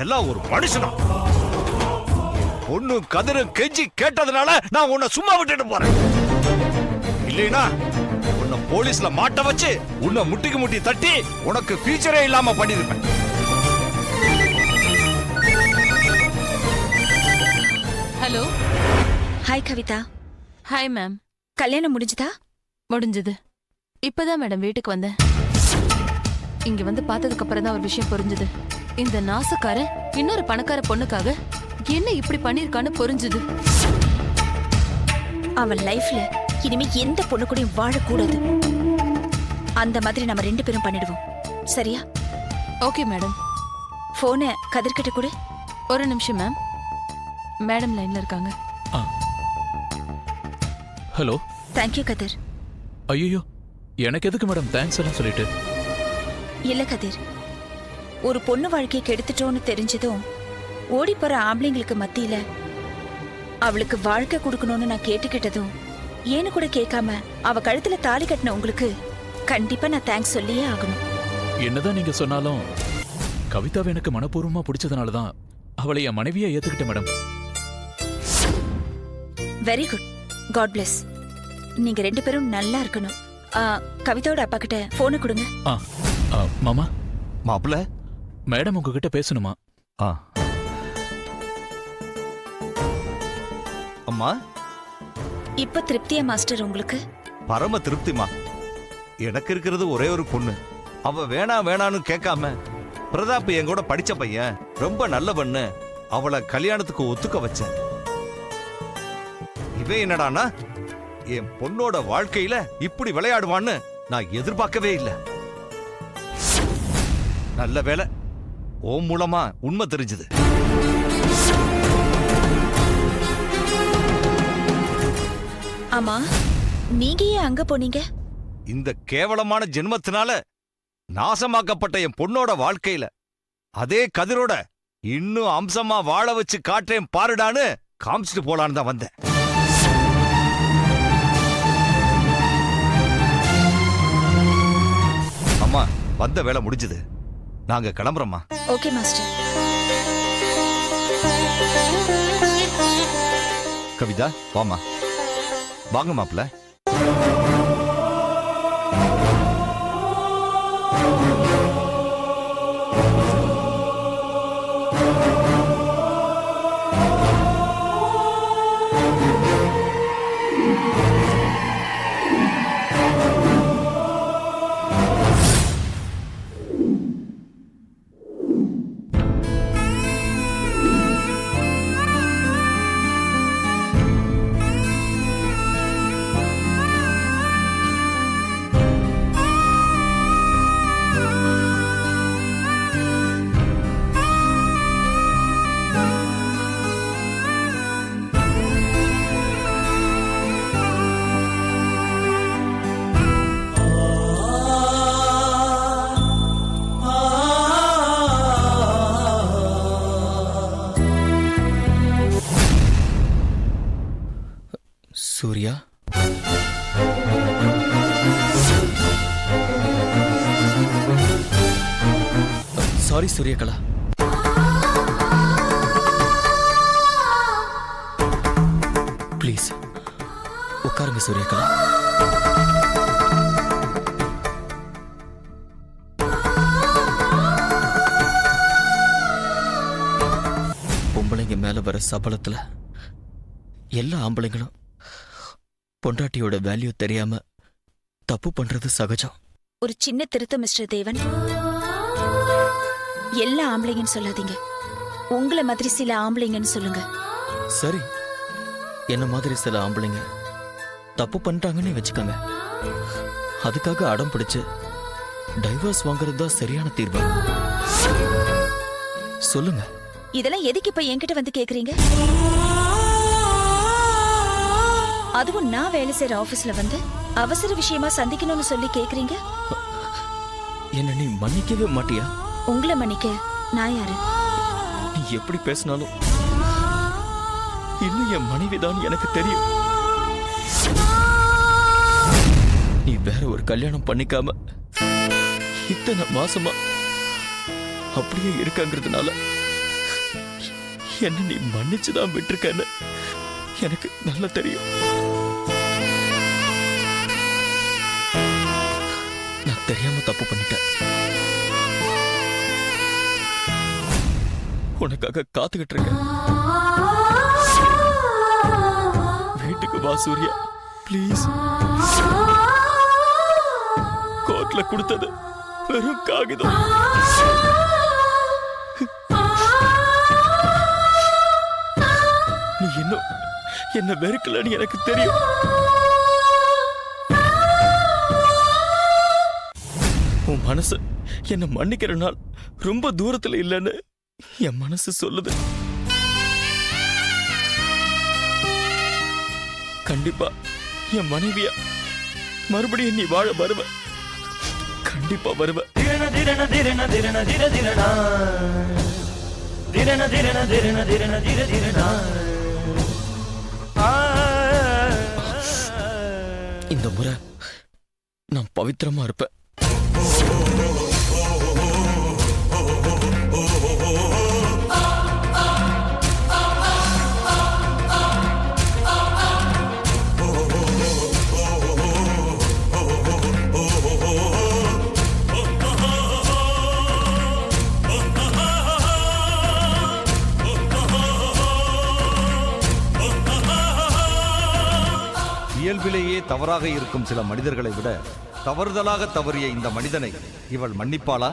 எல்லாம் ஒரு மனுஷனா? பொண்ணு கதிரும் கெஞ்சி கேட்டதுனால நான் உன்னை சும்மா விட்டுட்டு போறேன். இல்லைனா உன்னை போலீஸ்ல மாட்ட வச்சு உன்னை முட்டிக்கு முட்டி தட்டி உனக்கு ஃபியூச்சரே இல்லாம பண்ணிருப்பேன். Hello. Hi Kavitha. Hi ma'am. கல்யாணம் முடிஞ்சதா? முடிஞ்சது. இப்பதான் மேடம் வீட்டுக்கு வந்தேன். இங்க வந்து பார்த்ததுக்கு அப்புறம் தான் ஒரு விஷயம் புரிஞ்சுது. இந்த நாசக்காரன் இன்னொரு பணக்கார பொண்ணுக்காக என்ன இப்படி பண்ணிருக்கான்னு புரிஞ்சுது. அவன் லைஃப்ல இனிமே எந்த பொண்ணு கூடயும் வாழக்கூடாது. அந்த மாதிரி நம்ம 2 பேரும் பண்ணிடுவோம். சரியா? Okay madam. போனை கதிர்கிட்ட கொடு. ஒரு நிமிஷம் மேம். மேடம் லைன்ல இருக்காங்க. ஹலோ. தேங்க்யூ கதிர். ஐயோ, எனக்கு எதுக்கு மேடம் தேங்க்ஸ் எல்லாம் சொல்லிட்டு? இல்ல கதிர், ஒரு பொண்ணு வாழ்க்கையை கெடுத்துட்டோன்னு தெரிஞ்சதும் ஓடி போற ஆம்பளைங்களுக்கு மத்தியில அவளுக்கு வாழ்க்கை கொடுக்கணும்னு நான் கேட்டுக்கிட்டதும் ஏன்னு கூட கேட்காம அவ கழுத்துல தாலி கட்டின உங்களுக்கு கண்டிப்பா நான் தேங்க்ஸ் சொல்லியே ஆகணும். என்னதான் நீங்க சொன்னாலும் கவிதாவை எனக்கு மனப்பூர்வமா பிடிச்சதுனாலதான் அவளை என் மனைவியா ஏத்துக்கிட்டேன் madam. Very good. God bless. நீங்க 2 பேரும் நல்லா இருக்கணும். கவிதாவோட அப்பா கிட்ட போனை கொடுங்க. மாமா. மாப்பிள்ள, மேடம் உங்ககிட்ட பேசணுமா? அம்மா. இப்ப திருப்தியா மாஸ்டர் உங்களுக்கு? பரம திருப்திமா. எனக்கு இருக்கிறது ஒரே ஒரு பொண்ணு. அவ வேணான்னு கேட்காம பிரதாப் என் கூட படிச்ச பையன், ரொம்ப நல்ல பொண்ணு, அவளை கல்யாணத்துக்கு ஒத்துக்க வச்சேன். இவன் என்னடானா என் பொண்ணோட வாழ்க்கையில இப்படி விளையாடுவான்னு நான் எதிர்பார்க்கவே இல்லை. நல்ல வேலை ஓம் மூலமா உண்மை தெரிஞ்சது. ஆமா, நீங்க ஏன் அங்க போனீங்க? இந்த கேவலமான ஜென்மத்தினால நாசமாக்கப்பட்ட என் பொண்ணோட வாழ்க்கையில அதே கதிரோட இன்னும் அம்சமா வாழ வச்சு காட்டேன் பாருடான்னு காமிச்சிட்டு போலான்னு தான் வந்தேன். அம்மா, வந்த வேலை முடிஞ்சது. நாங்க கிளம்புறோம்மா. Okay master. கவிதா வாமா. வாங்க மாப்பிள்ள. சூர்யா, சாரி சூரியகலா. ப்ளீஸ் உட்காருங்க சூரியகலா. பொம்பளைங்க மேல வர சபலத்துல எல்லா ஆம்பளைங்களும் பொண்டாட்டியோட வேல்யூ தெரியாம தப்பு பண்றது சகஜம். ஒரு சின்ன திருத்தம் மிஸ்டர் தேவன். எல்லா ஆம்பளைங்கன்னு சொல்லாதீங்க. உங்களை மாதிரி சில ஆம்பளைங்கன்னு சொல்லுங்க. சரி, என்ன மாதிரி சில ஆம்பளைங்க தப்பு பண்ணிட்டாங்கன்னு வச்சுக்கோங்க. அதுக்காக அடம் பிடிச்சு டைவர்ஸ் வாங்குறது தான் சரியான தீர்வு. சொல்லுங்க. இதெல்லாம் எதுக்கு இப்ப என்கிட்ட வந்து கேக்குறீங்க? அதுவும் நான் வேலை செய்யற ஆபீஸ்ல வந்து அவசர விஷயமா சந்திக்கணும்னு சொல்லி கேக்குறீங்க. என்ன நீ மன்னிக்கவே மாட்டியா? உங்களை மன்னிக்க நான் யாரு? நீ எப்படி பேசினாலும் இன்னும் என் மனைவிதான் எனக்கு தெரியும். நீ வேற ஒரு கல்யாணம் பண்ணிக்காம இத்தனை மாசமா அப்படியே இருக்காங்கிறதுனால என்ன நீ மன்னிச்சுதான் விட்டுருக்கன்னு எனக்கு நல்லா தெரியும். நான் தெரியாம தப்பு பண்ணிட்டேன். உனக்காக காத்துக்கிட்டு இருக்கேன். வீட்டுக்கு வா சூர்யா, ப்ளீஸ். கோர்ட்ல கொடுத்தது வெறும் காகிதம். நீ இன்னும் என்ன வெறுக்கலன்னு எனக்கு தெரியும். உன் மனசு என்ன மன்னிக்கிற நாள் ரொம்ப தூரத்துல இல்லைன்னு என் மனசு சொல்லுது. கண்டிப்பா என் மனைவியா மறுபடியும் நீ வாழ வருவ. கண்டிப்பா வருவ. இந்த முறை நான் பவித்திரமா இருப்பேன். இயல்பிலேயே தவறாக இருக்கும் சில மனிதர்களை விட தவறுதலாக தவறிய இந்த மனிதனை இவள் மன்னிப்பாளா?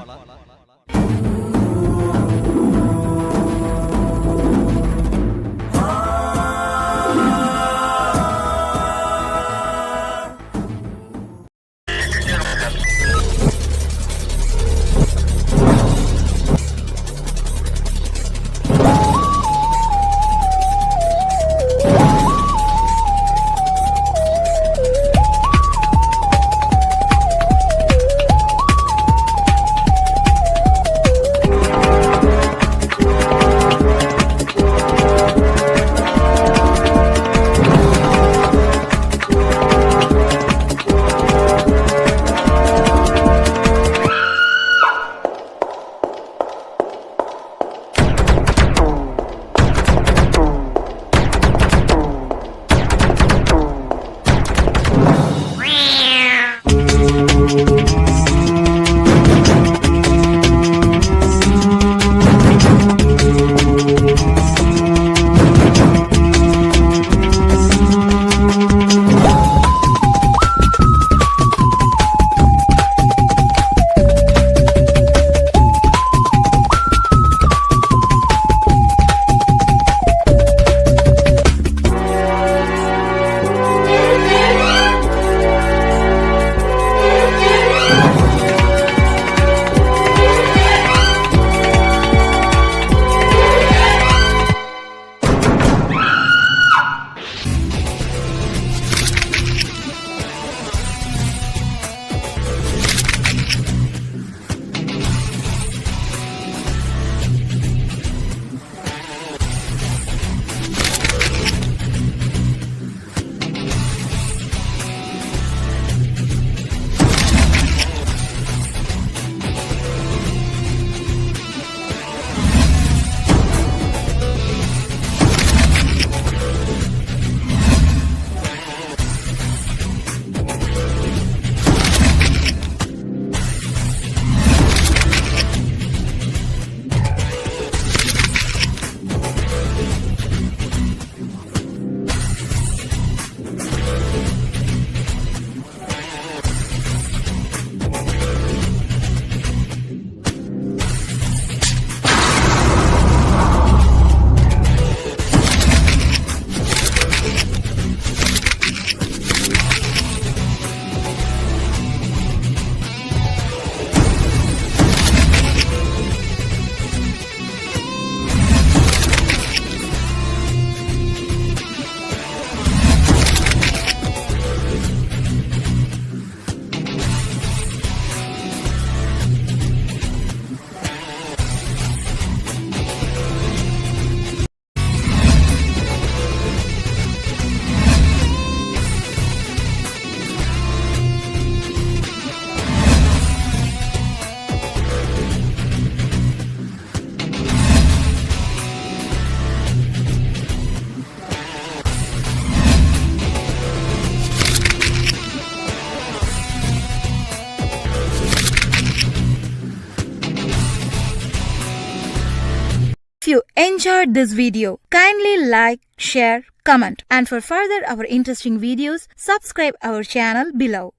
you enjoyed this video, kindly like, share, comment, and for further our interesting videos, subscribe our channel below.